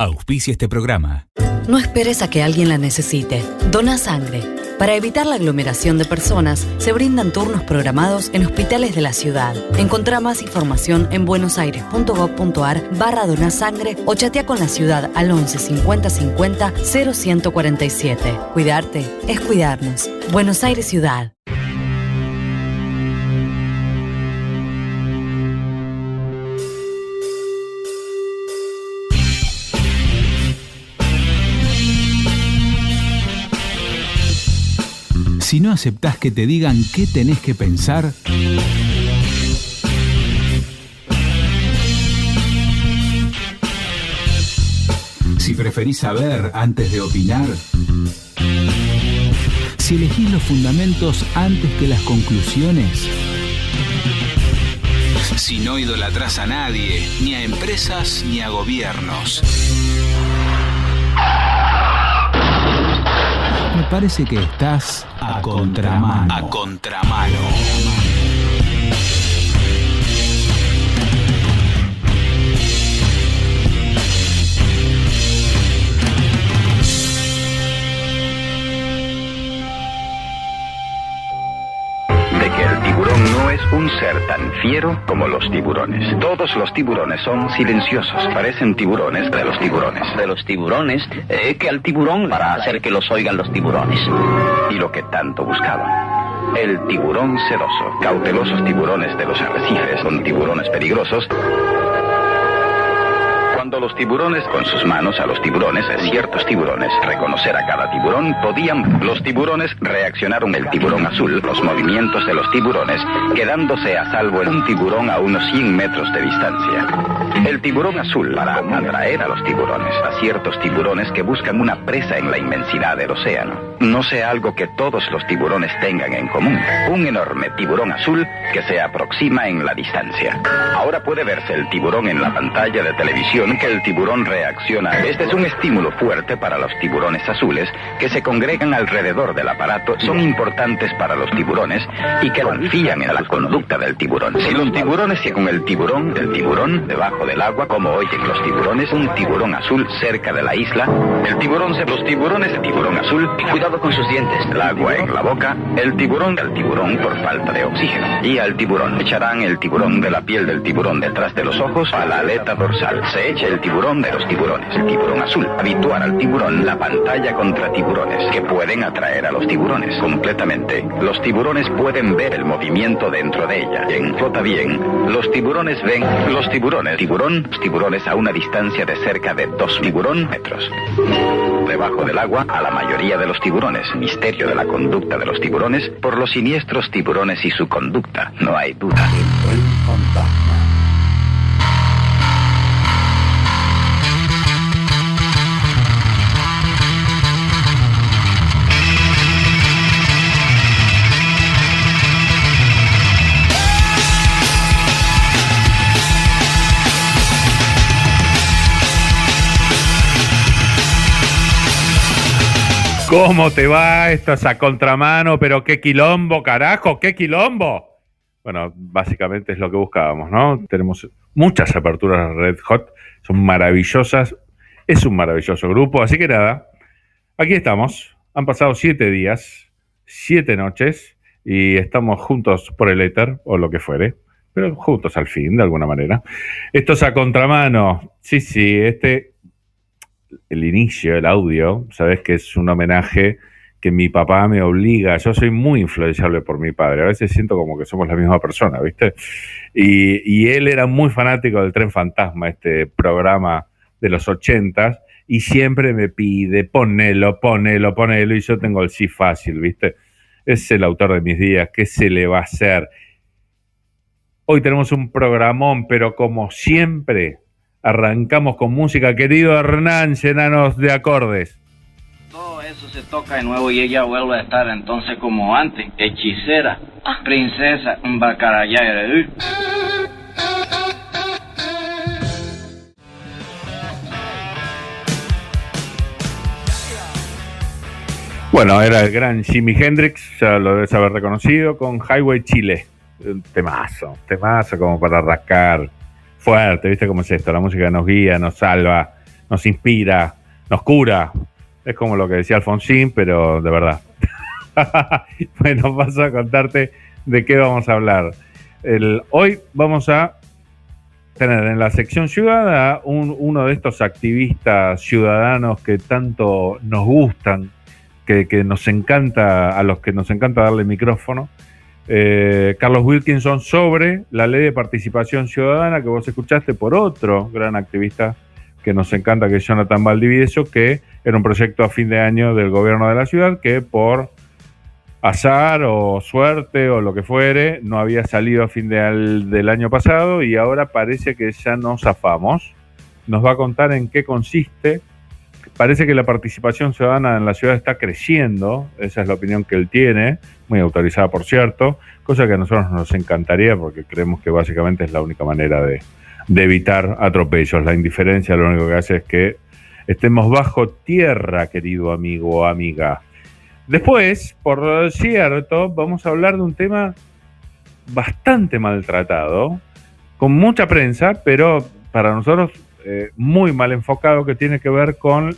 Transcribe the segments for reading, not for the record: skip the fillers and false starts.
auspicia este programa. No esperes a que alguien la necesite. Dona sangre. Para evitar la aglomeración de personas, se brindan turnos programados en hospitales de la ciudad. Encontrá más información en buenosaires.gov.ar/donasangre o chatea con la ciudad al 11 50 50 0147. Cuidarte es cuidarnos. Buenos Aires Ciudad. Si no aceptás que te digan qué tenés que pensar, si preferís saber antes de opinar, si elegís los fundamentos antes que las conclusiones, si no idolatrás a nadie, ni a empresas ni a gobiernos. Me parece que estás a contramano. A contramano. De que el tiburón no es un ser tan fiero como los tiburones. Todos los tiburones son silenciosos. Parecen tiburones de los tiburones. De los tiburones, que al tiburón para hacer que los oigan los tiburones. Y lo que tanto buscaban. El tiburón celoso. Cautelosos tiburones de los arrecifes son tiburones peligrosos. Cuando los tiburones con sus manos a los tiburones, ciertos tiburones, reconocer a cada tiburón, los tiburones reaccionaron el tiburón azul, los movimientos de los tiburones, quedándose a salvo en un tiburón a unos 100 metros de distancia. El tiburón azul para atraer a los tiburones, a ciertos tiburones que buscan una presa en la inmensidad del océano. No sea algo que todos los tiburones tengan en común. Un enorme tiburón azul que se aproxima en la distancia. Ahora puede verse el tiburón en la pantalla de televisión que el tiburón reacciona. Este es un estímulo fuerte para los tiburones azules que se congregan alrededor del aparato, son importantes para los tiburones y que confían en la conducta del tiburón. Si los tiburones siguen el tiburón debajo del agua, como oyen los tiburones, un tiburón azul cerca de la isla, el tiburón azul, cuidado con sus dientes, el agua en la boca, el tiburón por falta de oxígeno. Y al tiburón echarán el tiburón de la piel del tiburón detrás de los ojos a la aleta dorsal. Se echa el tiburón de los tiburones, el tiburón azul. Habituar al tiburón la pantalla contra tiburones, que pueden atraer a los tiburones completamente. Los tiburones pueden ver el movimiento dentro de ella. Quien flota bien, los tiburones ven los tiburones a una distancia de cerca de 2 metros. Debajo del agua, a la mayoría de los tiburones, misterio de la conducta de los tiburones, por los siniestros tiburones y su conducta, no hay duda. El fantasma. ¿Cómo te va? Esto es a contramano, pero qué quilombo, carajo, qué quilombo. Bueno, básicamente es lo que buscábamos, ¿no? Tenemos muchas aperturas de Red Hot, son maravillosas, es un maravilloso grupo, así que nada, aquí estamos. Han pasado 7 días, 7 noches, y estamos juntos por el éter, o lo que fuere, pero juntos al fin, de alguna manera. Esto es a contramano, sí, el inicio, el audio, sabes que es un homenaje que mi papá me obliga. Yo soy muy influenciable por mi padre. A veces siento como que somos la misma persona, ¿viste? Y él era muy fanático del Tren Fantasma, este programa de los 80s, y siempre me pide, ponelo, y yo tengo el sí fácil, ¿viste? Es el autor de mis días, ¿qué se le va a hacer? Hoy tenemos un programón, pero como siempre, arrancamos con música. Querido Hernán, llenanos de acordes. Todo eso se toca de nuevo y ella vuelve a estar entonces como antes, hechicera, princesa, bacarayá. Bueno, era el gran Jimi Hendrix, ya lo debes haber reconocido, con Highway Chile. Un temazo como para rascar. Fuerte, ¿viste cómo es esto? La música nos guía, nos salva, nos inspira, nos cura. Es como lo que decía Alfonsín, pero de verdad. Bueno, paso a contarte de qué vamos a hablar. Hoy vamos a tener en la sección ciudadana uno de estos activistas ciudadanos que tanto nos gustan, que nos encanta, a los que nos encanta darle micrófono. Carlos Wilkinson, sobre la ley de participación ciudadana que vos escuchaste por otro gran activista que nos encanta, que es Jonathan Valdivieso, que era un proyecto a fin de año del gobierno de la ciudad que por azar o suerte o lo que fuere no había salido a fin del año pasado y ahora parece que ya nos zafamos. Nos va a contar en qué consiste. Parece que la participación ciudadana en la ciudad está creciendo, esa es la opinión que él tiene, muy autorizada por cierto, cosa que a nosotros nos encantaría porque creemos que básicamente es la única manera de evitar atropellos. La indiferencia lo único que hace es que estemos bajo tierra, querido amigo o amiga. Después, por cierto, vamos a hablar de un tema bastante maltratado, con mucha prensa, pero para nosotros muy mal enfocado, que tiene que ver con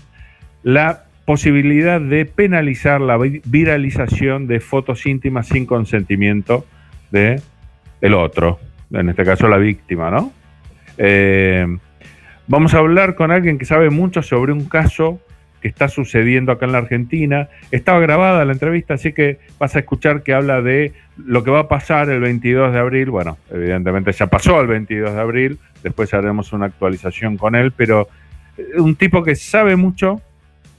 la posibilidad de penalizar la viralización de fotos íntimas sin consentimiento de el otro, en este caso la víctima, ¿no? Vamos a hablar con alguien que sabe mucho sobre un caso que está sucediendo acá en la Argentina. Estaba grabada la entrevista, así que vas a escuchar que habla de lo que va a pasar el 22 de abril. Bueno, evidentemente ya pasó el 22 de abril, después haremos una actualización con él, pero un tipo que sabe mucho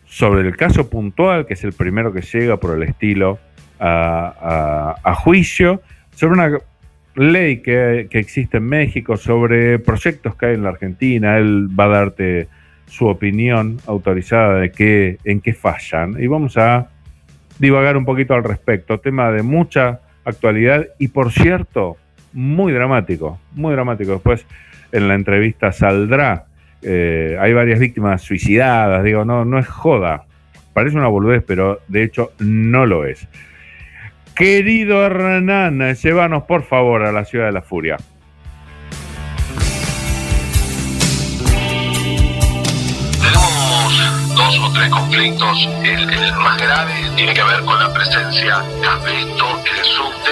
sobre el caso puntual, que es el primero que llega por el estilo a juicio, sobre una ley que existe en México, sobre proyectos que hay en la Argentina. Él va a darte su opinión autorizada de en qué fallan, y vamos a divagar un poquito al respecto. Tema de mucha actualidad y, por cierto, muy dramático, muy dramático. Después en la entrevista saldrá, hay varias víctimas suicidadas, digo, no es joda, parece una boludez, pero de hecho no lo es. Querido Hernán, llévanos por favor a la ciudad de la furia. Dos o tres conflictos. El más grave tiene que ver con la presencia de asbesto en el subte.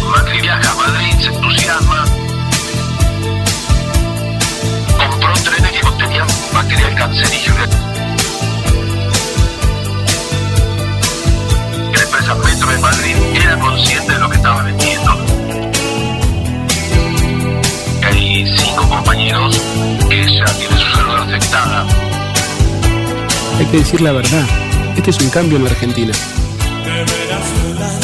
Macri viaja a Madrid, se entusiasma, compró trenes que contenían material cancerígeno. La empresa Metro de Madrid era consciente de lo que estaba vendiendo. Hay 5 compañeros que ella tiene su salud afectada. Hay que decir la verdad. Este es un cambio en la Argentina. Deberás volar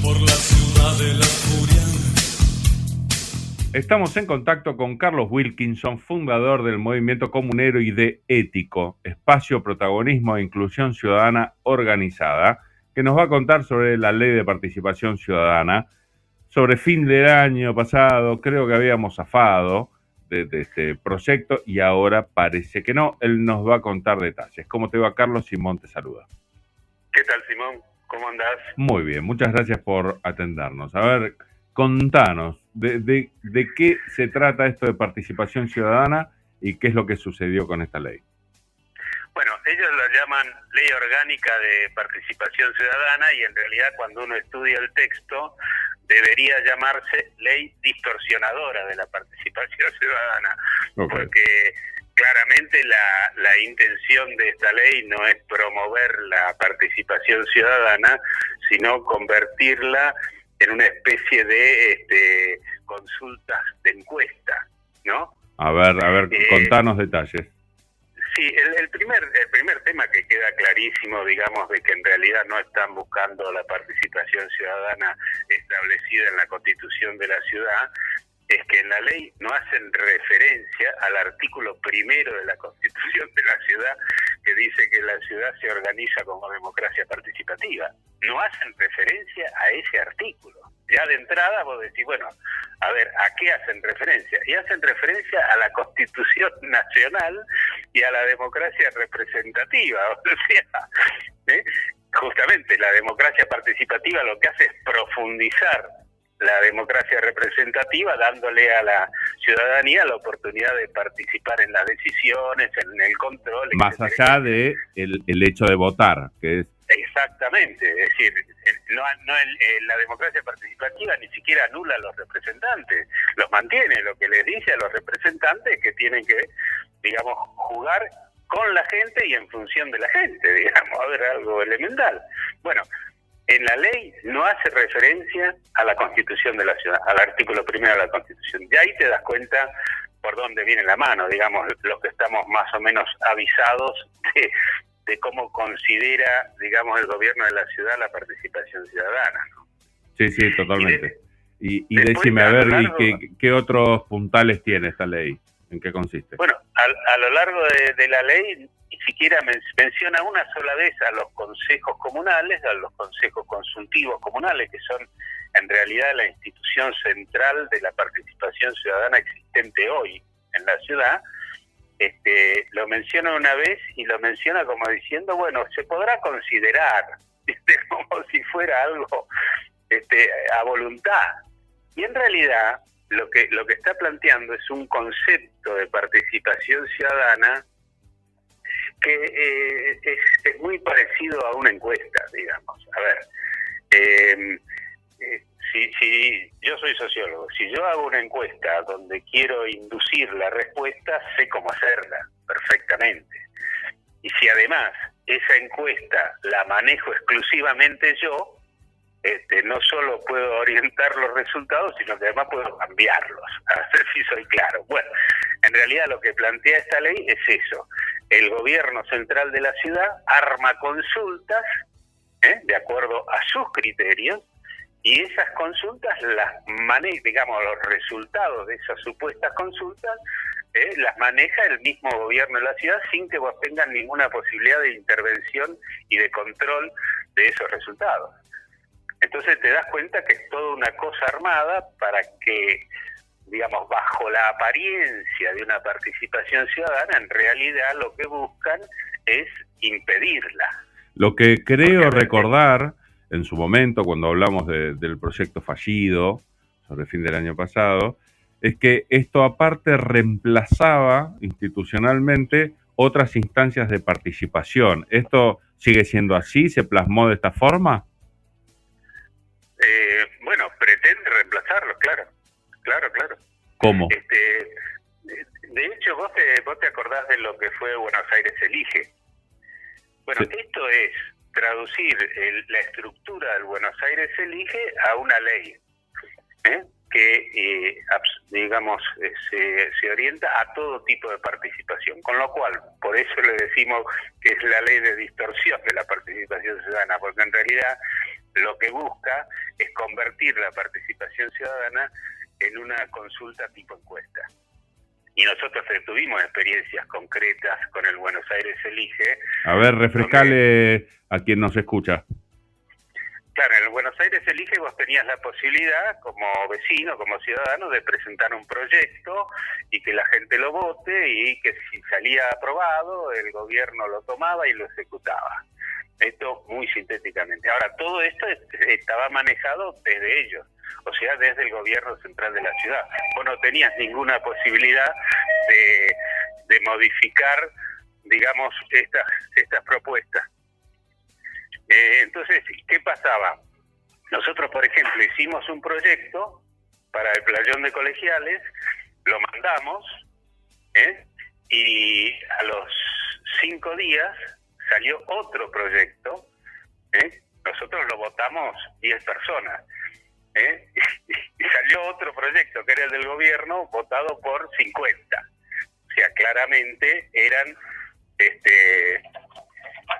por la ciudad de la furia. Estamos en contacto con Carlos Wilkinson, fundador del Movimiento Comunero y de Ético, espacio, protagonismo e inclusión ciudadana organizada, que nos va a contar sobre la ley de participación ciudadana. Sobre fin del año pasado, creo que habíamos zafado de este proyecto y ahora parece que no. Él nos va a contar detalles. ¿Cómo te va, Carlos? Simón te saluda. ¿Qué tal, Simón? ¿Cómo andás? Muy bien, muchas gracias por atendernos. A ver, contanos, ¿de qué se trata esto de participación ciudadana y qué es lo que sucedió con esta ley? Bueno, ellos lo llaman Ley Orgánica de Participación Ciudadana y en realidad cuando uno estudia el texto debería llamarse Ley Distorsionadora de la Participación Ciudadana, okay. Porque claramente la intención de esta ley no es promover la participación ciudadana, sino convertirla en una especie de consultas de encuesta, ¿no? A ver, contanos detalles. Sí, el primer tema que queda clarísimo, digamos, de que en realidad no están buscando la participación ciudadana establecida en la Constitución de la ciudad, es que en la ley no hacen referencia al artículo 1 de la Constitución de la ciudad, que dice que la ciudad se organiza como democracia participativa. No hacen referencia a ese artículo. Ya de entrada vos decís, bueno, a ver, ¿a qué hacen referencia? Y hacen referencia a la Constitución Nacional y a la democracia representativa. O sea, justamente la democracia participativa lo que hace es profundizar la democracia representativa, dándole a la ciudadanía la oportunidad de participar en las decisiones, en el control. Más allá de el hecho de votar, que es... Exactamente, es decir, la democracia participativa ni siquiera anula a los representantes, los mantiene, lo que les dice a los representantes que tienen que, digamos, jugar con la gente y en función de la gente, digamos, a ver, algo elemental. Bueno, en la ley no hace referencia a la Constitución de la ciudad, al artículo 1 de la Constitución. De ahí te das cuenta por dónde viene la mano, digamos, los que estamos más o menos avisados de cómo considera, digamos, el gobierno de la ciudad la participación ciudadana, ¿no? Sí, sí, totalmente. Y decime, a ver, ¿qué otros puntales tiene esta ley? ¿En qué consiste? Bueno, a lo largo de la ley ni siquiera menciona una sola vez a los consejos comunales, a los consejos consultivos comunales, que son en realidad la institución central de la participación ciudadana existente hoy en la ciudad. Lo menciona una vez y lo menciona como diciendo, bueno, se podrá considerar, como si fuera algo a voluntad. Y en realidad lo que está planteando es un concepto de participación ciudadana que es muy parecido a una encuesta, digamos. A ver, si yo soy sociólogo, si yo hago una encuesta donde quiero inducir la respuesta, sé cómo hacerla perfectamente. Y si además esa encuesta la manejo exclusivamente yo, no solo puedo orientar los resultados, sino que además puedo cambiarlos, a ver si soy claro. Bueno, en realidad lo que plantea esta ley es eso. El gobierno central de la ciudad arma consultas, de acuerdo a sus criterios, y esas consultas digamos, los resultados de esas supuestas consultas, las maneja el mismo gobierno de la ciudad sin que vos tengas ninguna posibilidad de intervención y de control de esos resultados. Entonces te das cuenta que es toda una cosa armada para que, digamos, bajo la apariencia de una participación ciudadana, en realidad lo que buscan es impedirla. Lo que creo recordar en su momento, cuando hablamos del proyecto fallido, sobre el fin del año pasado, es que esto aparte reemplazaba institucionalmente otras instancias de participación. ¿Esto sigue siendo así? ¿Se plasmó de esta forma? Bueno, pretende reemplazarlo, claro. ¿Cómo? De hecho, vos te acordás de lo que fue Buenos Aires Elige. Bueno, sí. Esto es traducir la estructura del Buenos Aires Elige a una ley que, digamos, se orienta a todo tipo de participación, con lo cual, por eso le decimos que es la ley de distorsión de la participación ciudadana, porque en realidad lo que busca es convertir la participación ciudadana en una consulta tipo encuesta. Y nosotros tuvimos experiencias concretas con el Buenos Aires Elige. A ver, refrescale a quien nos escucha. Claro, en el Buenos Aires Elige vos tenías la posibilidad, como vecino, como ciudadano, de presentar un proyecto y que la gente lo vote, y que si salía aprobado, el gobierno lo tomaba y lo ejecutaba. Esto muy sintéticamente. Ahora, todo esto estaba manejado desde ellos, o sea, desde el gobierno central de la ciudad. Vos no tenías ninguna posibilidad de modificar, digamos, estas propuestas. Entonces, ¿qué pasaba? Nosotros, por ejemplo, hicimos un proyecto para el playón de Colegiales, lo mandamos, y a los 5 días salió otro proyecto, nosotros lo votamos 10 personas, y salió otro proyecto que era el del gobierno, votado por 50. O sea, claramente eran,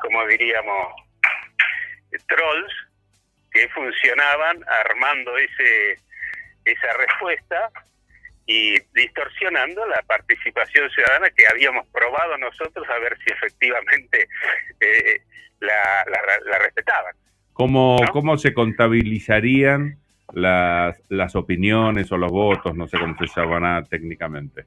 como diríamos, trolls que funcionaban armando esa respuesta y distorsionando la participación ciudadana que habíamos probado nosotros a ver si efectivamente la respetaban. ¿Cómo se contabilizarían las opiniones o los votos? No sé cómo se llamará técnicamente.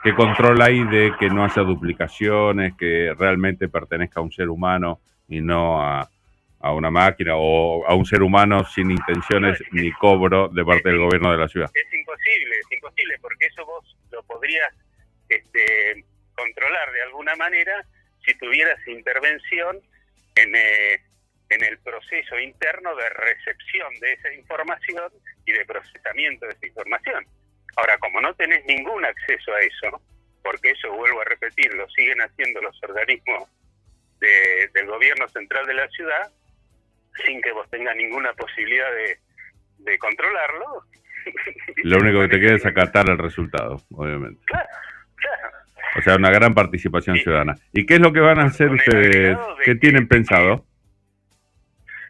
¿Qué control hay de que no haya duplicaciones, que realmente pertenezca a un ser humano y no a a una máquina o a un ser humano sin intenciones ni cobro de parte del gobierno de la ciudad. Es imposible, porque eso vos lo podrías controlar de alguna manera si tuvieras intervención en el proceso interno de recepción de esa información y de procesamiento de esa información. Ahora, como no tenés ningún acceso a eso, porque eso, vuelvo a repetir, lo siguen haciendo los organismos del gobierno central de la ciudad, sin que vos tengas ninguna posibilidad de controlarlo. Lo único que te queda es acatar el resultado, obviamente. Claro. O sea, una gran participación ciudadana. ¿Y qué es lo que van a hacer ustedes? ¿Qué tienen pensado?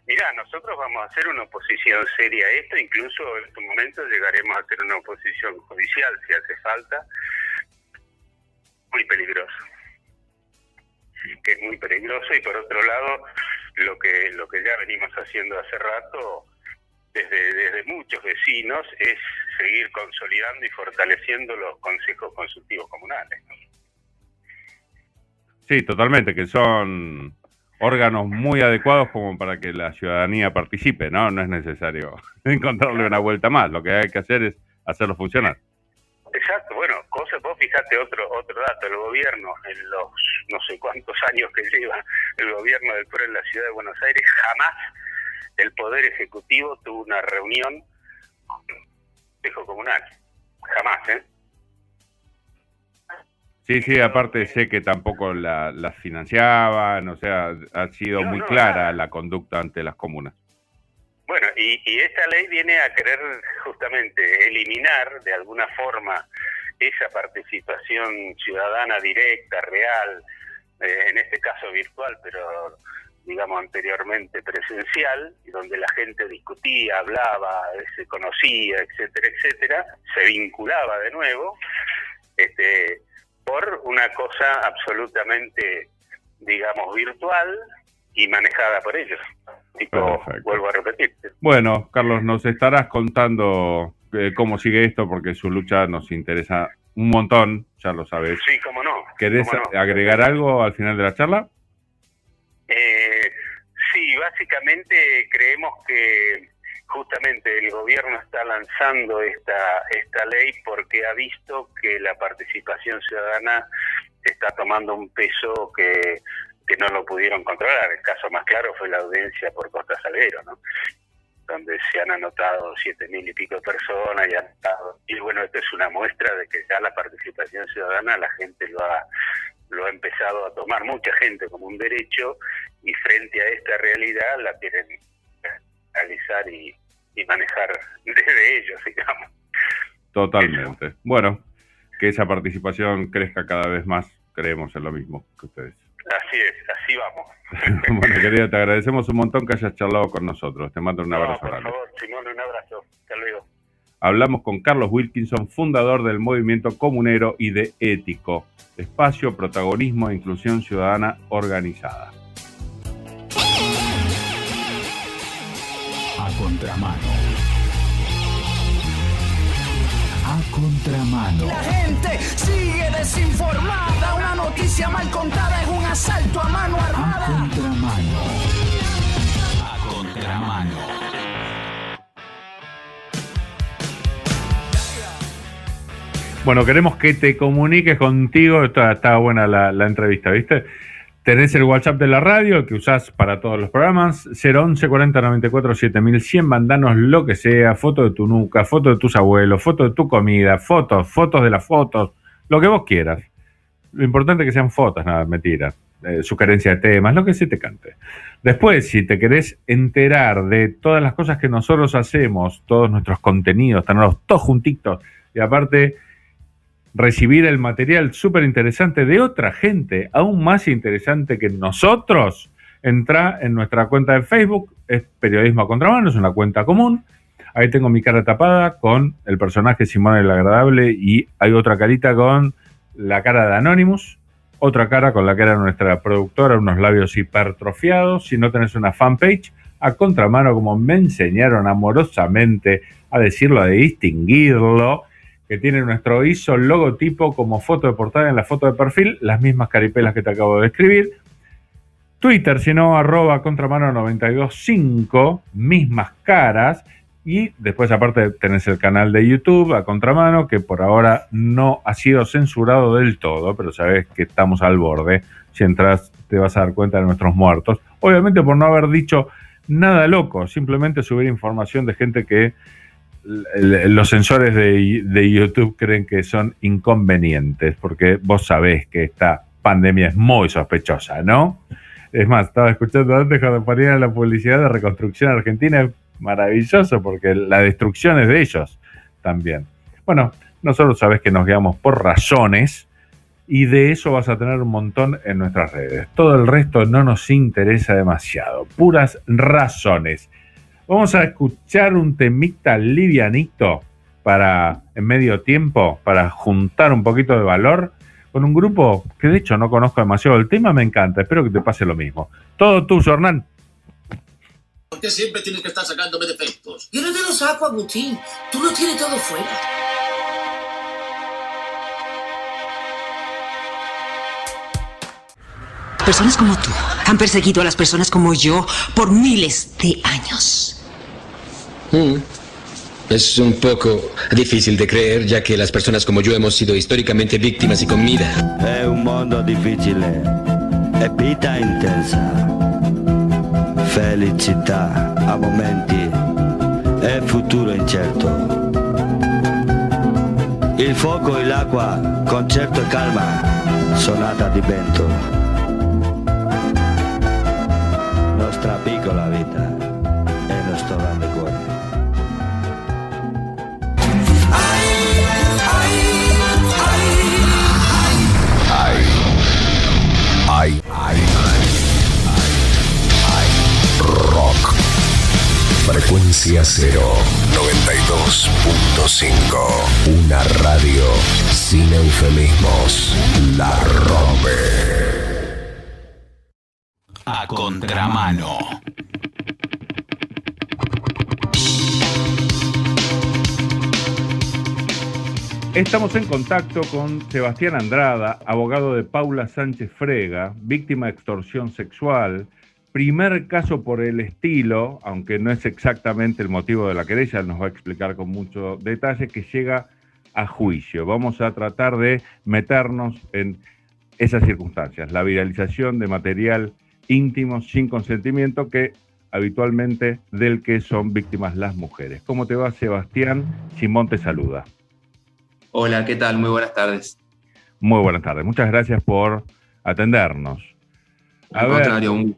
Mirá, nosotros vamos a hacer una oposición seria a esto, incluso en este momento llegaremos a hacer una oposición judicial si hace falta. Muy peligroso. Que es muy peligroso, y por otro lado, lo que ya venimos haciendo hace rato desde muchos vecinos es seguir consolidando y fortaleciendo los consejos consultivos comunales, ¿no? Sí, totalmente, que son órganos muy adecuados como para que la ciudadanía participe, ¿no? No es necesario encontrarle una vuelta más, lo que hay que hacer es hacerlo funcionar. Exacto, bueno, vos fijate otro dato, el gobierno, en los no sé cuántos años que lleva el gobierno del PRO en la ciudad de Buenos Aires, jamás el Poder Ejecutivo tuvo una reunión con el Consejo Comunal, jamás, ¿eh? Sí, aparte sé que tampoco las financiaban, o sea, ha sido muy clara la conducta ante las comunas. Bueno, y esta ley viene a querer justamente eliminar de alguna forma esa participación ciudadana directa, real, en este caso virtual, pero digamos anteriormente presencial, y donde la gente discutía, hablaba, se conocía, etcétera, se vinculaba de nuevo, por una cosa absolutamente, digamos, virtual y manejada por ellos. Vuelvo a repetir. Bueno, Carlos, nos estarás contando cómo sigue esto, porque su lucha nos interesa un montón, ya lo sabes. Sí, cómo no. ¿Querés agregar algo al final de la charla? Sí, básicamente creemos que justamente el gobierno está lanzando esta ley porque ha visto que la participación ciudadana está tomando un peso que no lo pudieron controlar. El caso más claro fue la audiencia por Costa Salguero, ¿no? Donde se han anotado 7.000 y pico de personas, y bueno, esto es una muestra de que ya la participación ciudadana la gente lo ha empezado a tomar, mucha gente, como un derecho, y frente a esta realidad la quieren realizar y manejar desde ellos, digamos. Totalmente. Eso. Bueno, que esa participación crezca cada vez más, creemos en lo mismo que ustedes. Así es, así vamos. Bueno, querida, te agradecemos un montón que hayas charlado con nosotros. Te mando un abrazo grande. Por favor, Simón, un abrazo. Hasta luego. Hablamos con Carlos Wilkinson, fundador del Movimiento Comunero y de Ético, espacio, protagonismo e inclusión ciudadana organizada. A contramano. A contramano. La gente sigue desinformada. Una noticia mal contada es un asalto a mano armada. A contramano. A contramano. Bueno, queremos que te comuniques contigo. Está buena la entrevista, ¿viste? Tenés el WhatsApp de la radio que usás para todos los programas, 011 40 94 7100, mandanos lo que sea, foto de tu nuca, foto de tus abuelos, foto de tu comida, fotos de las fotos, lo que vos quieras. Lo importante es que sean fotos, nada, mentira, sugerencia de temas, lo que se te cante. Después, si te querés enterar de todas las cosas que nosotros hacemos, todos nuestros contenidos, tenerlos todos juntitos, y aparte recibir el material súper interesante de otra gente, aún más interesante que nosotros, entra en nuestra cuenta de Facebook, es Periodismo a Contramano, es una cuenta común. Ahí tengo mi cara tapada con el personaje Simón el Agradable y hay otra carita con la cara de Anonymous, otra cara con la cara de nuestra productora, unos labios hipertrofiados. Si no tenés una fanpage, a Contramano, como me enseñaron amorosamente a decirlo, a distinguirlo, que tiene nuestro ISO logotipo como foto de portada en la foto de perfil, las mismas caripelas que te acabo de escribir. Twitter, si no, @contramano925, mismas caras. Y después, aparte, tenés el canal de YouTube, A Contramano, que por ahora no ha sido censurado del todo, pero sabés que estamos al borde. Si entras, te vas a dar cuenta de nuestros muertos. Obviamente por no haber dicho nada loco, simplemente subir información de gente que los censores de YouTube creen que son inconvenientes, porque vos sabés que esta pandemia es muy sospechosa, ¿no? Es más, estaba escuchando antes cuando ponían la publicidad de Reconstrucción Argentina, es maravilloso porque la destrucción es de ellos también. Bueno, nosotros sabés que nos guiamos por razones y de eso vas a tener un montón en nuestras redes. Todo el resto no nos interesa demasiado, puras razones. Vamos a escuchar un temita livianito para en medio tiempo, para juntar un poquito de valor con un grupo que de hecho no conozco demasiado. El tema me encanta, espero que te pase lo mismo. Todo tuyo, Hernán. ¿Por qué siempre tienes que estar sacándome defectos? Yo no te lo saco, Agustín. Tú lo tienes todo fuera. Personas como tú han perseguido a las personas como yo por miles de años. Es un poco difícil de creer, ya que las personas como yo hemos sido históricamente víctimas y comida. È un mondo difficile, è vita intensa, felicità a momenti, è futuro incerto. Il fuoco e l'acqua, concerto e calma, sonata di vento. Nostra piccola vita e nostro grande cuore. Rock. Frecuencia 0, 92.5. Una radio sin eufemismos. La rompe. A Contramano. Estamos en contacto con Sebastián Andrada, abogado de Paula Sánchez Frega, víctima de extorsión sexual. Primer caso por el estilo, aunque no es exactamente el motivo de la querella, nos va a explicar con mucho detalle, que llega a juicio. Vamos a tratar de meternos en esas circunstancias, la viralización de material íntimo sin consentimiento que habitualmente del que son víctimas las mujeres. ¿Cómo te va, Sebastián? Simón te saluda. Hola, ¿qué tal? Muy buenas tardes. Muy buenas tardes. Muchas gracias por atendernos. Al contrario,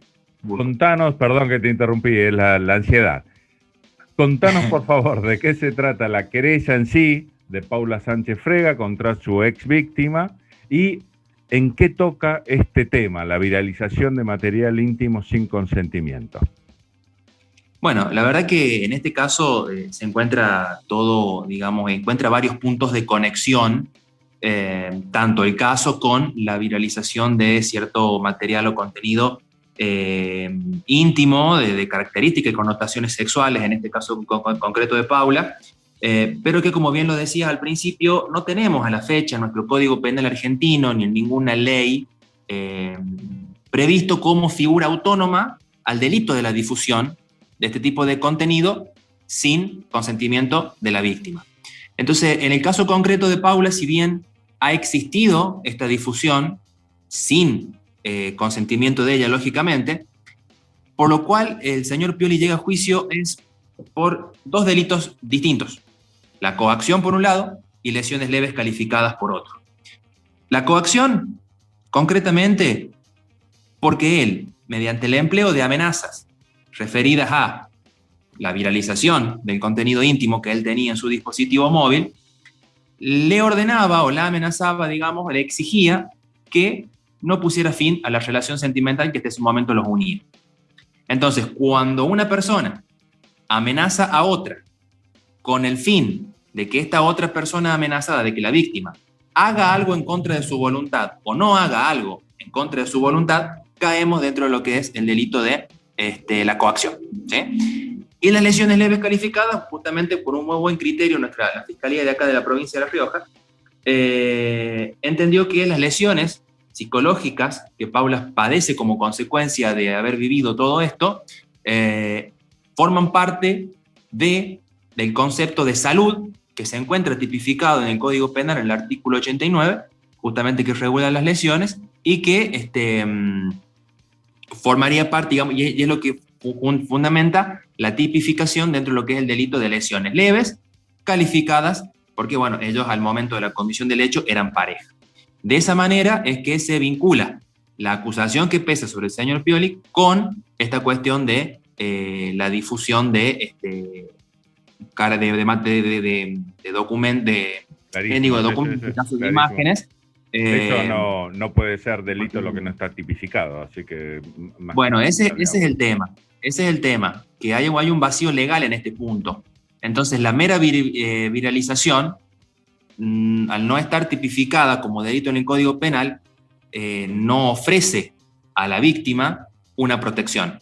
contanos, perdón que te interrumpí, es la ansiedad. Contanos, por favor, de qué se trata la querella en sí de Paula Sánchez Frega contra su ex víctima y en qué toca este tema, la viralización de material íntimo sin consentimiento. Bueno, la verdad que en este caso se encuentra todo, digamos, encuentra varios puntos de conexión, tanto el caso con la viralización de cierto material o contenido íntimo, de características y connotaciones sexuales, en este caso concreto de Paula, pero que, como bien lo decías al principio, no tenemos a la fecha en nuestro Código Penal argentino ni en ninguna ley previsto como figura autónoma al delito de la difusión de este tipo de contenido sin consentimiento de la víctima. Entonces, en el caso concreto de Paula, si bien ha existido esta difusión sin consentimiento de ella, lógicamente, por lo cual el señor Pioli llega a juicio es por dos delitos distintos: la coacción por un lado y lesiones leves calificadas por otro. La coacción, concretamente, porque él, mediante el empleo de amenazas referidas a la viralización del contenido íntimo que él tenía en su dispositivo móvil, le ordenaba o la amenazaba, digamos, le exigía que no pusiera fin a la relación sentimental que hasta ese momento los unía. Entonces, cuando una persona amenaza a otra con el fin de que esta otra persona amenazada, de que la víctima haga algo en contra de su voluntad o no haga algo en contra de su voluntad, caemos dentro de lo que es el delito de la coacción, ¿sí? Y las lesiones leves calificadas, justamente por un muy buen criterio, la Fiscalía de acá de la provincia de La Rioja entendió que las lesiones psicológicas que Paula padece como consecuencia de haber vivido todo esto, forman parte del concepto de salud que se encuentra tipificado en el Código Penal en el artículo 89, justamente que regula las lesiones, y que formaría parte, digamos, y es lo que fundamenta la tipificación dentro de lo que es el delito de lesiones leves, calificadas, porque bueno, ellos al momento de la comisión del hecho eran pareja. De esa manera es que se vincula la acusación que pesa sobre el señor Pioli con esta cuestión de la difusión de documentos, de imágenes. Eso no puede ser delito lo que no está tipificado, así que... Bueno, ese es el tema. Ese es el tema, que hay un vacío legal en este punto. Entonces, la mera viralización, al no estar tipificada como delito en el Código Penal, no ofrece a la víctima una protección.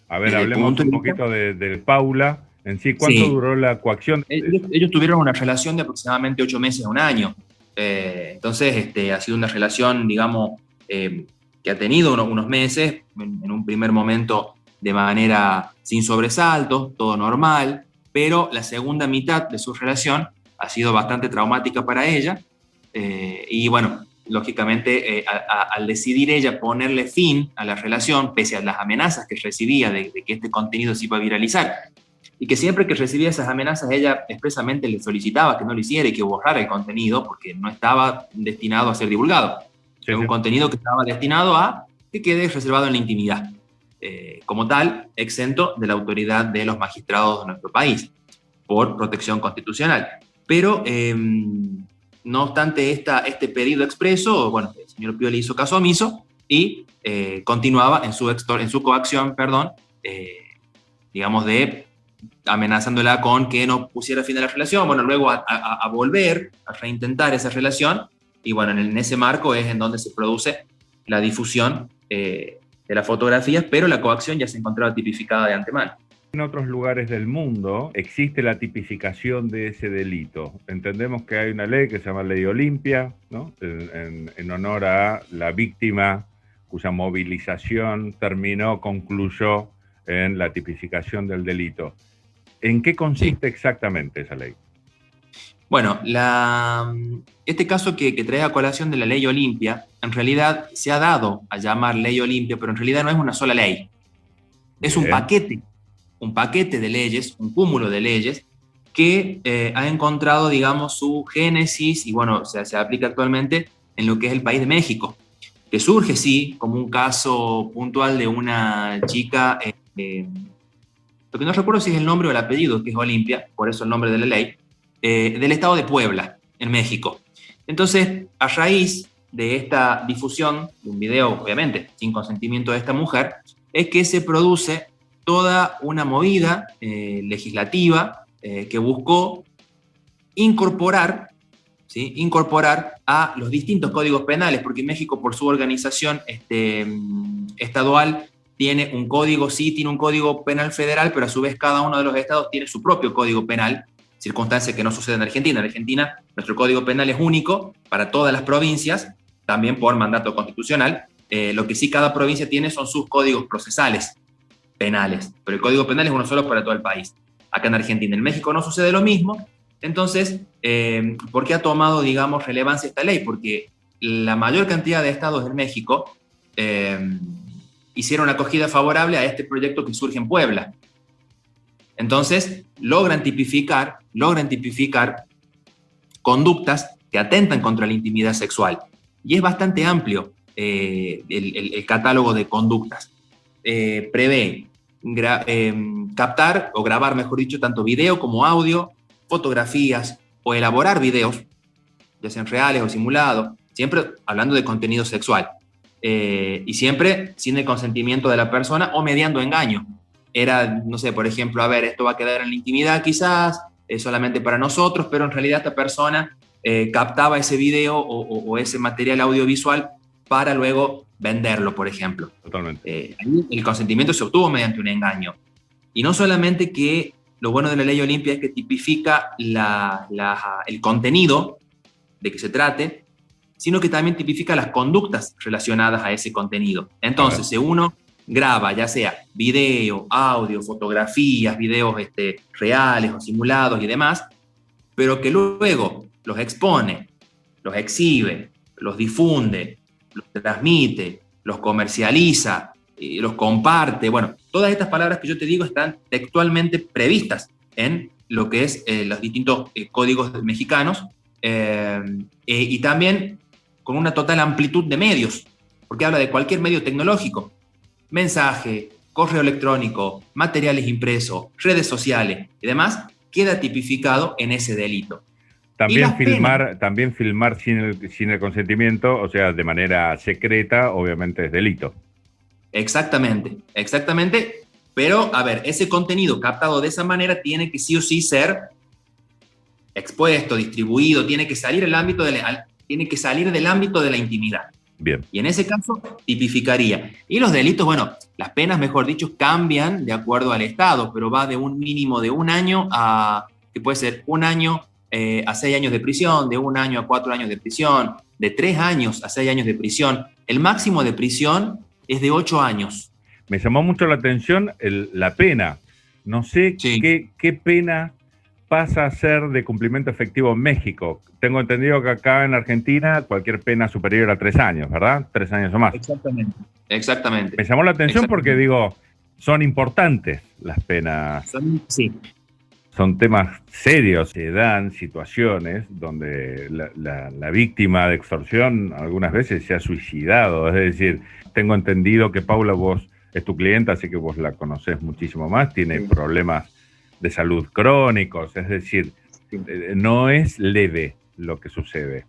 A ver, hablemos un poquito de Paula en sí. ¿Cuánto duró la coacción? Ellos tuvieron una relación de aproximadamente 8 meses a un año. Entonces, ha sido una relación, digamos, que ha tenido unos meses, en un primer momento de manera sin sobresaltos, todo normal, pero la segunda mitad de su relación ha sido bastante traumática para ella, y bueno, lógicamente, al decidir ella ponerle fin a la relación, pese a las amenazas que recibía de que este contenido se iba a viralizar, y que siempre que recibía esas amenazas ella expresamente le solicitaba que no lo hiciera y que borrara el contenido, porque no estaba destinado a ser divulgado. Era un contenido que estaba destinado a que quede reservado en la intimidad. Como tal, exento de la autoridad de los magistrados de nuestro país, por protección constitucional. Pero, no obstante este pedido expreso, bueno, el señor Pioli hizo caso omiso y continuaba en su coacción, digamos, amenazándola con que no pusiera fin a la relación, bueno, luego a volver a reintentar esa relación, y bueno, en ese marco es en donde se produce la difusión de las fotografías, pero la coacción ya se encontraba tipificada de antemano. En otros lugares del mundo existe la tipificación de ese delito. Entendemos que hay una ley que se llama Ley Olimpia, ¿no? En honor a la víctima cuya movilización concluyó en la tipificación del delito. ¿En qué consiste exactamente esa ley? Bueno, este caso que trae a colación de la Ley Olimpia, en realidad se ha dado a llamar Ley Olimpia, pero en realidad no es una sola ley. Es un paquete de leyes, un cúmulo de leyes, que ha encontrado, digamos, su génesis, y bueno, se aplica actualmente en lo que es el país de México, que surge, sí, como un caso puntual de una chica, lo que no recuerdo si es el nombre o el apellido, que es Olimpia, por eso el nombre de la ley, del estado de Puebla, en México. Entonces, a raíz de esta difusión de un video, obviamente, sin consentimiento de esta mujer, es que se produce toda una movida legislativa que buscó incorporar a los distintos códigos penales, porque México, por su organización estadual, tiene un código penal federal, pero a su vez cada uno de los estados tiene su propio código penal, circunstancia que no sucede en Argentina. En Argentina, nuestro código penal es único para todas las provincias, también por mandato constitucional. Lo que sí cada provincia tiene son sus códigos procesales penales, pero el código penal es uno solo para todo el país. Acá en Argentina, en México no sucede lo mismo. Entonces, ¿por qué ha tomado, digamos, relevancia esta ley? Porque la mayor cantidad de estados en México hicieron acogida favorable a este proyecto que surge en Puebla. Entonces, logran tipificar conductas que atentan contra la intimidad sexual. Y es bastante amplio el catálogo de conductas. Prevé captar o grabar, mejor dicho, tanto video como audio, fotografías o elaborar videos, ya sean reales o simulados, siempre hablando de contenido sexual. Y siempre sin el consentimiento de la persona o mediando engaño. Era, no sé, por ejemplo, a ver, esto va a quedar en la intimidad quizás, solamente para nosotros, pero en realidad esta persona captaba ese video o ese material audiovisual para luego venderlo, por ejemplo. Totalmente. El consentimiento se obtuvo mediante un engaño. Y no solamente que lo bueno de la Ley Olimpia es que tipifica el contenido de que se trate, sino que también tipifica las conductas relacionadas a ese contenido. Entonces, si uno graba, ya sea video, audio, fotografías, videos reales o simulados y demás, pero que luego los expone, los exhibe, los difunde, los transmite, los comercializa, los comparte. Bueno, todas estas palabras que yo te digo están textualmente previstas en lo que es los distintos códigos mexicanos, y también con una total amplitud de medios, porque habla de cualquier medio tecnológico, mensaje, correo electrónico, materiales impresos, redes sociales y demás, queda tipificado en ese delito. También filmar sin el consentimiento, o sea, de manera secreta, obviamente es delito. Exactamente, pero a ver, ese contenido captado de esa manera tiene que sí o sí ser expuesto, distribuido, tiene que salir del ámbito de la intimidad. Bien. Y en ese caso tipificaría. Y los delitos, bueno, las penas, mejor dicho, cambian de acuerdo al Estado, pero va de un mínimo de 1 año a, que puede ser 1 año a 6 años de prisión, de 1 año a 4 años de prisión, de 3 años a 6 años de prisión. El máximo de prisión es de 8 años. Me llamó mucho la atención la pena. No sé qué pena pasa a ser de cumplimiento efectivo en México. Tengo entendido que acá en Argentina cualquier pena superior a 3 años, ¿verdad? 3 años o más. Exactamente. Me llamó la atención porque digo, son importantes las penas. Sí. Son temas serios. Se dan situaciones donde la víctima de extorsión algunas veces se ha suicidado. Es decir, tengo entendido que Paula, vos es tu clienta, así que vos la conocés muchísimo más, tiene problemas de salud crónicos, es decir, no es leve lo que sucede.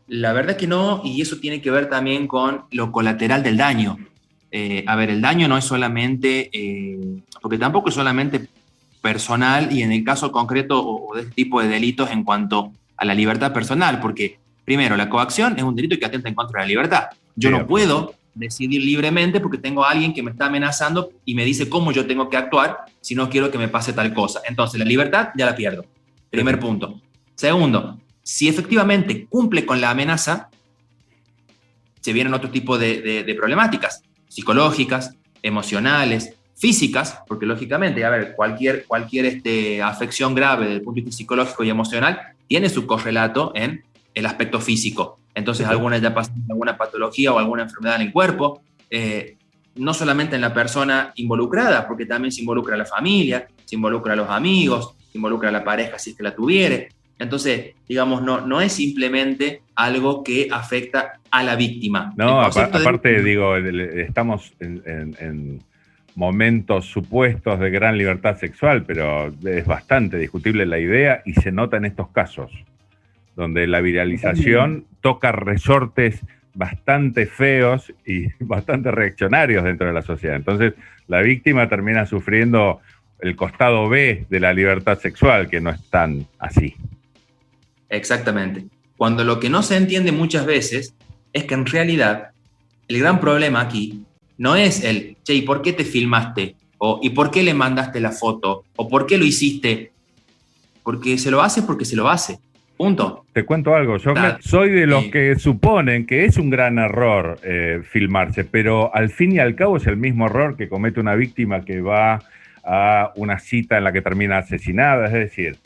La verdad es que no, y eso tiene que ver también con lo colateral del daño. A ver, el daño no es solamente, porque tampoco es solamente personal, y en el caso concreto o de este tipo de delitos en cuanto a la libertad personal, porque primero, la coacción es un delito que atenta en contra de la libertad. Yo no puedo decidir libremente porque tengo a alguien que me está amenazando y me dice cómo yo tengo que actuar si no quiero que me pase tal cosa. Entonces, la libertad ya la pierdo. Primer punto. Segundo, si efectivamente cumple con la amenaza, se vienen otro tipo de problemáticas psicológicas, emocionales, físicas, porque lógicamente, a ver, cualquier afección grave desde el punto de vista psicológico y emocional tiene su correlato en el aspecto físico. Entonces, algunas ya pasan alguna patología o alguna enfermedad en el cuerpo, no solamente en la persona involucrada, porque también se involucra a la familia, se involucra a los amigos, se involucra a la pareja si es que la tuviere. Entonces, digamos, no es simplemente algo que afecta a la víctima. No, aparte, digo, estamos en momentos supuestos de gran libertad sexual, pero es bastante discutible la idea y se nota en estos casos, donde la viralización toca resortes bastante feos y bastante reaccionarios dentro de la sociedad. Entonces, la víctima termina sufriendo el costado B de la libertad sexual, que no es tan así. Exactamente. Cuando lo que no se entiende muchas veces es que en realidad el gran problema aquí no es el, che, ¿y por qué te filmaste? O ¿y por qué le mandaste la foto? ¿O por qué lo hiciste? Porque se lo hace porque se lo hace. Punto. Te cuento algo, yo soy de los que suponen que es un gran error filmarse, pero al fin y al cabo es el mismo error que comete una víctima que va a una cita en la que termina asesinada. Es decir,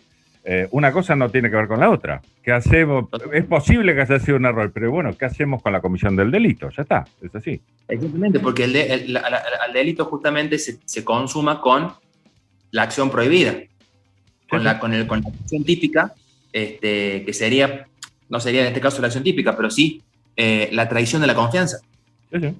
una cosa no tiene que ver con la otra. ¿Qué hacemos? Es posible que haya sido un error, pero bueno, ¿qué hacemos con la comisión del delito? Ya está, es así. Exactamente, porque el delito justamente se consuma con la acción prohibida, con la acción típica, que sería, no sería en este caso la acción típica, pero sí la traición de la confianza. En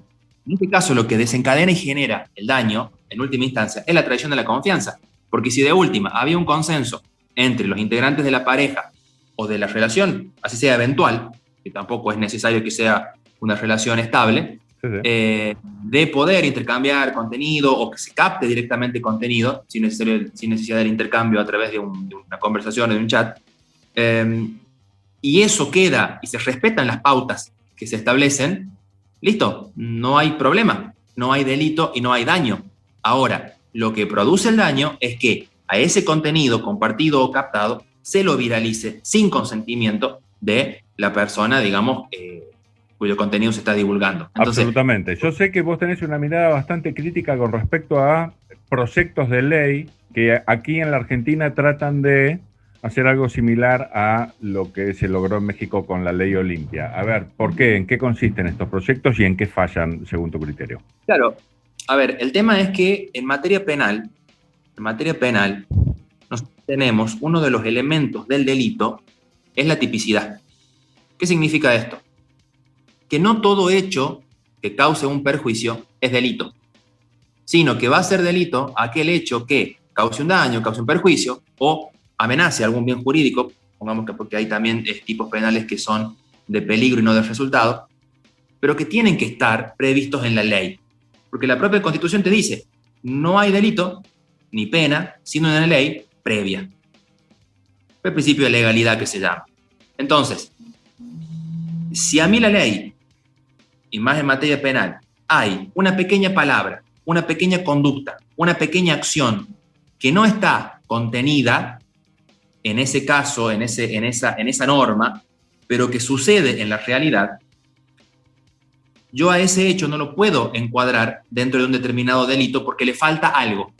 este caso, lo que desencadena y genera el daño, en última instancia, es la traición de la confianza. Porque si de última había un consenso entre los integrantes de la pareja o de la relación, así sea eventual, que tampoco es necesario que sea una relación estable, de poder intercambiar contenido o que se capte directamente contenido sin necesidad del intercambio a través de una conversación o de un chat, y eso queda y se respetan las pautas que se establecen, listo, no hay problema, no hay delito y no hay daño. Ahora, lo que produce el daño es que a ese contenido compartido o captado se lo viralice sin consentimiento de la persona, digamos, cuyo contenido se está divulgando. Entonces, absolutamente. Yo sé que vos tenés una mirada bastante crítica con respecto a proyectos de ley que aquí en la Argentina tratan de hacer algo similar a lo que se logró en México con la ley Olimpia. A ver, ¿por qué? ¿En qué consisten estos proyectos y en qué fallan según tu criterio? Claro, a ver, el tema es que en materia penal, nosotros tenemos uno de los elementos del delito, es la tipicidad. ¿Qué significa esto? Que no todo hecho que cause un perjuicio es delito, sino que va a ser delito aquel hecho que cause un daño, cause un perjuicio o amenace algún bien jurídico, pongamos que porque hay también tipos penales que son de peligro y no de resultado, pero que tienen que estar previstos en la ley. Porque la propia Constitución te dice, no hay delito ni pena, sino una ley previa. El principio de legalidad que se llama. Entonces, si a mí la ley, y más en materia penal, hay una pequeña palabra, una pequeña conducta, una pequeña acción que no está contenida en ese caso, en esa norma, pero que sucede en la realidad, yo a ese hecho no lo puedo encuadrar dentro de un determinado delito porque le falta algo.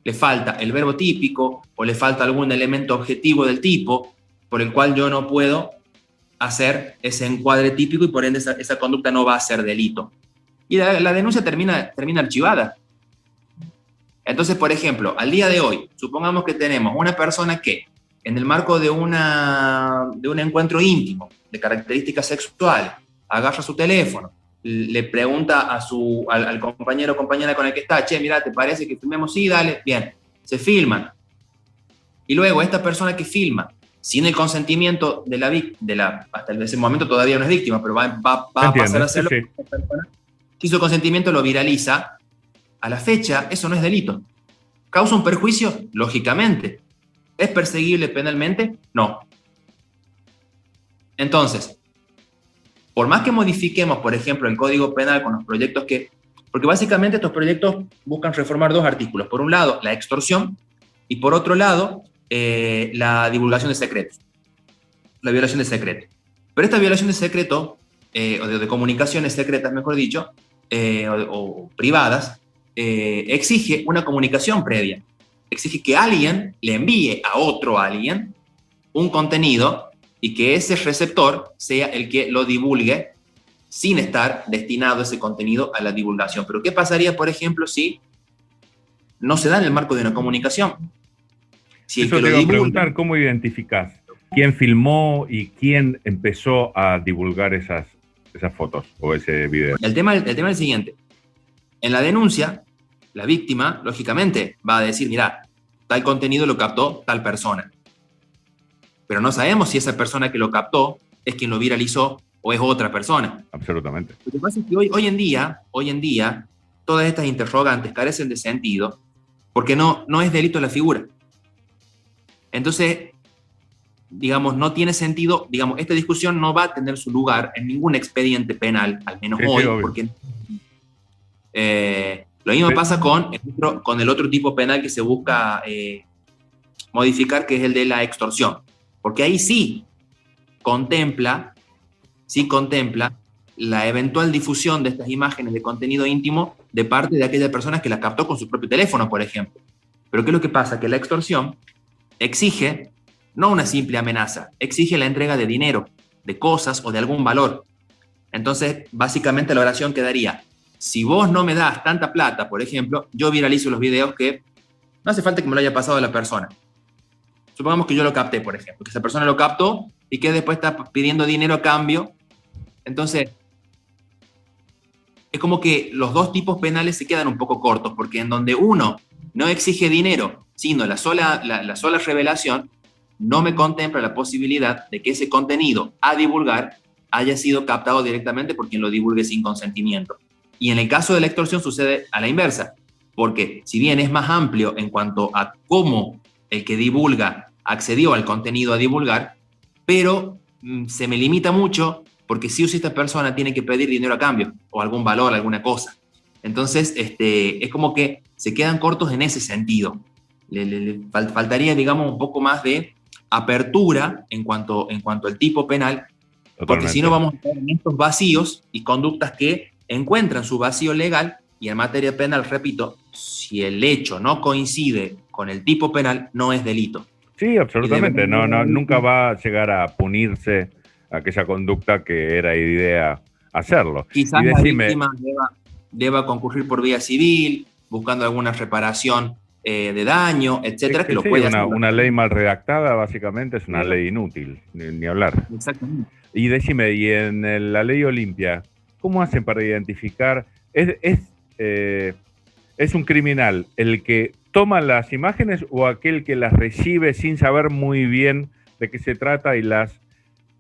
Le falta el verbo típico o le falta algún elemento objetivo del tipo por el cual yo no puedo hacer ese encuadre típico y por ende esa conducta no va a ser delito. Y la denuncia termina archivada. Entonces, por ejemplo, al día de hoy, supongamos que tenemos una persona que en el marco de un encuentro íntimo de características sexuales, agarra su teléfono, le pregunta al compañero o compañera con el que está, che, mira, ¿te parece que filmemos? Sí, dale, bien, se filman. Y luego esta persona que filma, sin el consentimiento hasta ese momento todavía no es víctima, pero va a pasar a serlo, sí. Si su consentimiento lo viraliza, a la fecha eso no es delito. ¿Causa un perjuicio? Lógicamente. ¿Es perseguible penalmente? No. Entonces, por más que modifiquemos, por ejemplo, el Código Penal con los proyectos porque básicamente estos proyectos buscan reformar dos artículos. Por un lado, la extorsión, y por otro lado, la divulgación de secretos. La violación de secreto. Pero esta violación de secreto, o de comunicaciones secretas, mejor dicho, o privadas, exige una comunicación previa. Exige que alguien le envíe a otro alguien un contenido y que ese receptor sea el que lo divulgue sin estar destinado ese contenido a la divulgación. Pero ¿qué pasaría, por ejemplo, si no se da en el marco de una comunicación? Si eso te iba a preguntar, ¿cómo identificás quién filmó y quién empezó a divulgar esas fotos o ese video? El tema es el siguiente. En la denuncia, la víctima, lógicamente, va a decir, mira, tal contenido lo captó tal persona. Pero no sabemos si esa persona que lo captó es quien lo viralizó o es otra persona. Absolutamente. Lo que pasa es que hoy en día, todas estas interrogantes carecen de sentido porque no es delito la figura. Entonces, digamos, no tiene sentido, digamos, esta discusión no va a tener su lugar en ningún expediente penal, al menos hoy, porque lo mismo pasa con el otro tipo penal que se busca modificar, que es el de la extorsión, porque ahí sí contempla la eventual difusión de estas imágenes de contenido íntimo de parte de aquella persona que la captó con su propio teléfono, por ejemplo. Pero ¿qué es lo que pasa? Que la extorsión exige no una simple amenaza, exige la entrega de dinero, de cosas o de algún valor. Entonces, básicamente la oración quedaría: si vos no me das tanta plata, por ejemplo, yo viralizo los videos que no hace falta que me lo haya pasado a la persona. Supongamos que yo lo capté, por ejemplo, que esa persona lo captó y que después está pidiendo dinero a cambio. Entonces, es como que los dos tipos penales se quedan un poco cortos, porque en donde uno no exige dinero, sino la sola revelación, no me contempla la posibilidad de que ese contenido a divulgar haya sido captado directamente por quien lo divulgue sin consentimiento. Y en el caso de la extorsión sucede a la inversa, porque si bien es más amplio en cuanto a cómo el que divulga accedió al contenido a divulgar, pero se me limita mucho porque sí o sí esta persona tiene que pedir dinero a cambio o algún valor, alguna cosa. Entonces, es como que se quedan cortos en ese sentido. Le faltaría, digamos, un poco más de apertura en cuanto al tipo penal, porque si no vamos a estar en estos vacíos y conductas que encuentran su vacío legal, y en materia penal, repito, si el hecho no coincide con el tipo penal, no es delito. Sí, absolutamente. Nunca va a llegar a punirse aquella conducta que era idea hacerlo. Quizás la víctima deba concurrir por vía civil, buscando alguna reparación de daño, etcétera, que lo puede hacer. Una ley mal redactada, básicamente, es una ley inútil, ni hablar. Exactamente. Y decime, y en la ley Olimpia, ¿cómo hacen para identificar? ¿Es un criminal el que toma las imágenes o aquel que las recibe sin saber muy bien de qué se trata y las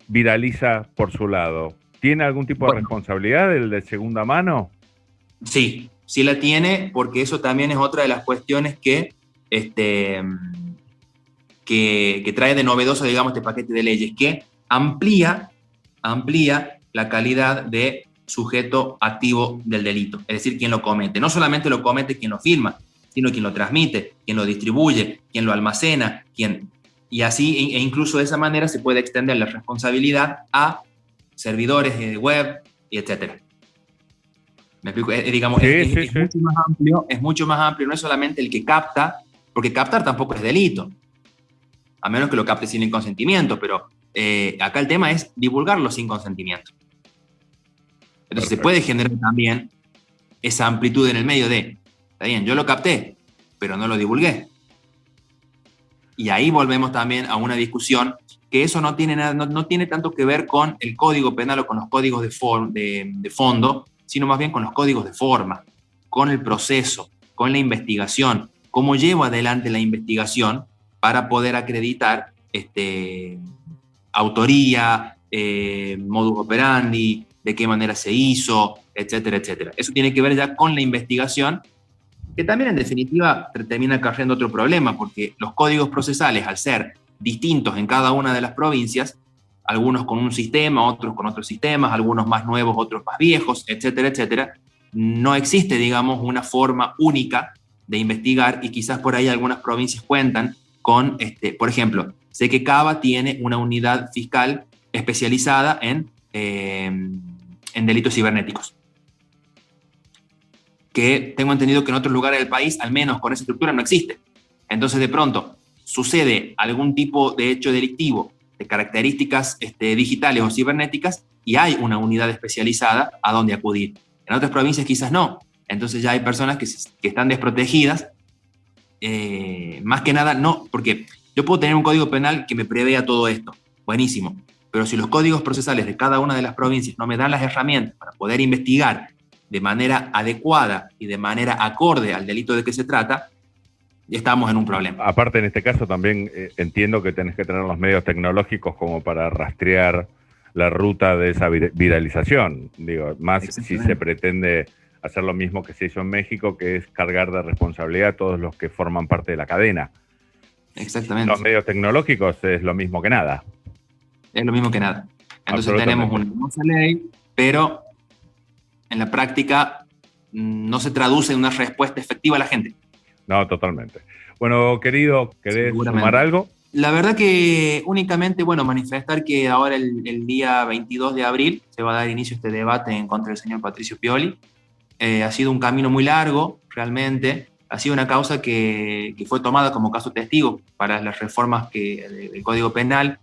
viraliza por su lado? ¿Tiene algún tipo de responsabilidad el de segunda mano? Sí, sí la tiene, porque eso también es otra de las cuestiones que trae de novedoso, digamos, este paquete de leyes, que amplía la calidad de sujeto activo del delito, es decir, quien lo comete. No solamente lo comete quien lo filma, sino quien lo transmite, quien lo distribuye, quien lo almacena, y así, e incluso de esa manera se puede extender la responsabilidad a servidores de web, y etcétera. ¿Me explico? Digamos, es mucho más amplio, no es solamente el que capta, porque captar tampoco es delito, a menos que lo capte sin el consentimiento, pero acá el tema es divulgarlo sin consentimiento. Entonces se puede generar también esa amplitud en el medio de, está bien, yo lo capté, pero no lo divulgué. Y ahí volvemos también a una discusión que eso no tiene tanto que ver con el código penal o con los códigos de fondo, sino más bien con los códigos de forma, con el proceso, con la investigación, cómo llevo adelante la investigación para poder acreditar autoría, modus operandi, de qué manera se hizo, etcétera, etcétera. Eso tiene que ver ya con la investigación, que también en definitiva termina acarreando otro problema, porque los códigos procesales, al ser distintos en cada una de las provincias, algunos con un sistema, otros con otros sistemas, algunos más nuevos, otros más viejos, etcétera, etcétera, no existe, digamos, una forma única de investigar, y quizás por ahí algunas provincias cuentan con, por ejemplo, sé que Cava tiene una unidad fiscal especializada en delitos cibernéticos, que tengo entendido que en otros lugares del país, al menos con esa estructura, no existe. Entonces, de pronto, sucede algún tipo de hecho delictivo de características digitales o cibernéticas y hay una unidad especializada a donde acudir. En otras provincias quizás no. Entonces ya hay personas que están desprotegidas. Más que nada, no, porque yo puedo tener un código penal que me prevea todo esto. Buenísimo. Pero si los códigos procesales de cada una de las provincias no me dan las herramientas para poder investigar de manera adecuada y de manera acorde al delito de que se trata, estamos en un problema. Aparte, en este caso también entiendo que tenés que tener los medios tecnológicos como para rastrear la ruta de esa viralización. Digo, más si se pretende hacer lo mismo que se hizo en México, que es cargar de responsabilidad a todos los que forman parte de la cadena. Exactamente. Los medios tecnológicos es lo mismo que nada. Es lo mismo que nada. Entonces tenemos una hermosa ley, pero en la práctica no se traduce en una respuesta efectiva a la gente. No, totalmente. Bueno, querido, ¿querés sumar algo? La verdad que únicamente, manifestar que ahora el día 22 de abril se va a dar inicio a este debate en contra del señor Patricio Pioli. Ha sido un camino muy largo, realmente. Ha sido una causa que fue tomada como caso testigo para las reformas del Código Penal.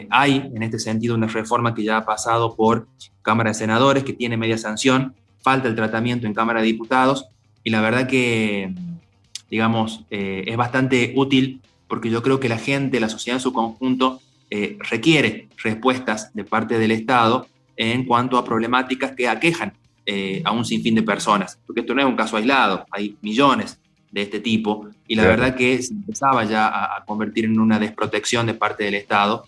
Hay, en este sentido, una reforma que ya ha pasado por Cámara de Senadores, que tiene media sanción. Falta el tratamiento en Cámara de Diputados. Y la verdad que, digamos, es bastante útil, porque yo creo que la gente, la sociedad en su conjunto, requiere respuestas de parte del Estado en cuanto a problemáticas que aquejan a un sinfín de personas, porque esto no es un caso aislado, hay millones de este tipo, y la verdad que se empezaba ya a convertir en una desprotección de parte del Estado,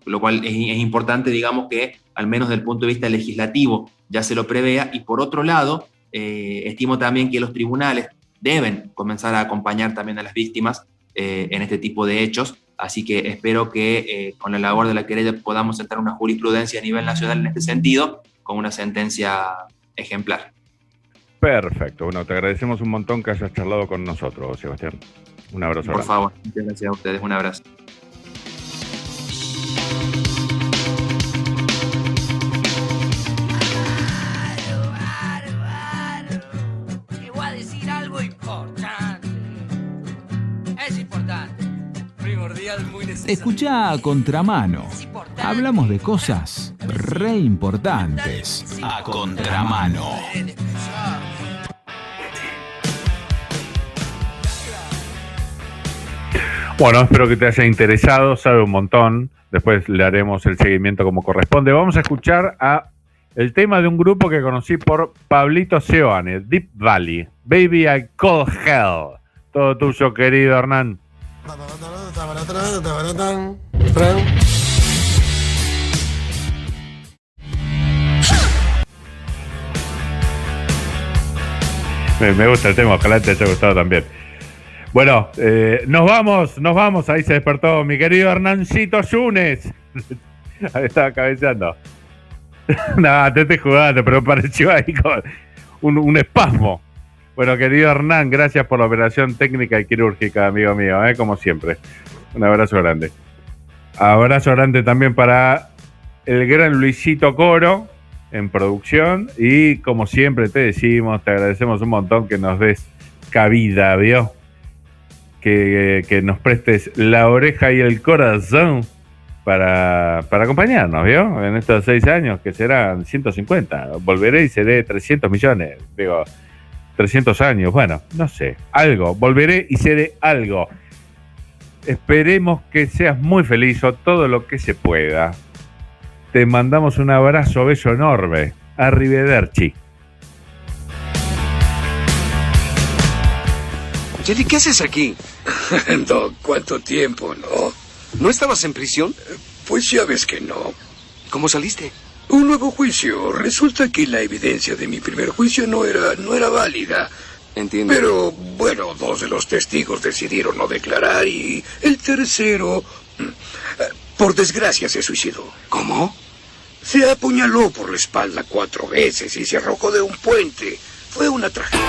lo cual es importante, digamos, que al menos desde el punto de vista legislativo ya se lo prevea, y por otro lado, estimo también que los tribunales deben comenzar a acompañar también a las víctimas en este tipo de hechos, así que espero que con la labor de la querella podamos sentar una jurisprudencia a nivel nacional en este sentido, con una sentencia ejemplar. Perfecto. Bueno, te agradecemos un montón que hayas charlado con nosotros, Sebastián. Un abrazo. Por favor, muchas gracias a ustedes. Un abrazo. Escuchá A Contramano. Hablamos de cosas re importantes. A Contramano. Bueno, espero que te haya interesado, sabe un montón. Después le haremos el seguimiento como corresponde. Vamos a escuchar el tema de un grupo que conocí por Pablito Seoane, Deep Valley, Baby I Call Hell. Todo tuyo, querido Hernán. Me gusta el tema, ojalá te haya gustado también. Bueno, nos vamos, ahí se despertó mi querido Hernancito Yunes. Ahí estaba cabeceando. No, te estoy jugando, pero pareció ahí con un espasmo. Bueno, querido Hernán, gracias por la operación técnica y quirúrgica, amigo mío, como siempre. Un abrazo grande. Abrazo grande también para el gran Luisito Coro en producción. Y como siempre te decimos, te agradecemos un montón que nos des cabida, ¿vio? Que nos prestes la oreja y el corazón para acompañarnos, ¿vio? En estos 6 años, que serán 150. Volveré y seré 300 millones. Digo, 300 años, bueno, no sé. Algo, volveré y seré algo. Esperemos que seas muy feliz o todo lo que se pueda. Te mandamos un abrazo, beso enorme. Arrivederci. Jelly, ¿qué haces aquí? Doc, ¿cuánto tiempo, no? ¿No estabas en prisión? Pues ya ves que no. ¿Cómo saliste? Un nuevo juicio. Resulta que la evidencia de mi primer juicio no era válida. Entiendo. Pero, bueno, 2 de los testigos decidieron no declarar y el tercero, por desgracia, se suicidó. ¿Cómo? Se apuñaló por la espalda 4 veces y se arrojó de un puente. Fue una tragedia.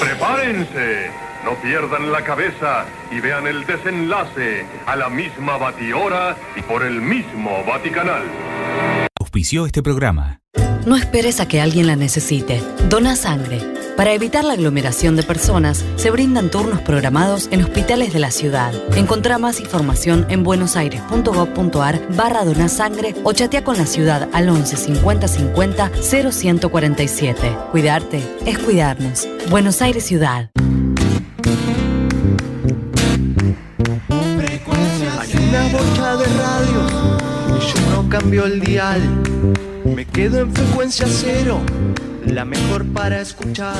Prepárense, no pierdan la cabeza y vean el desenlace a la misma batihora y por el mismo Vaticanal. Auspició este programa. No esperes a que alguien la necesite. Dona sangre. Para evitar la aglomeración de personas, se brindan turnos programados en hospitales de la ciudad. Encontrá más información en buenosaires.gov.ar/donasangre o chatea con la ciudad al 11 50 50 0147. Cuidarte es cuidarnos. Buenos Aires Ciudad. Hay una bocha de radios y yo no cambio el dial. Me quedo en frecuencia cero, la mejor para escuchar.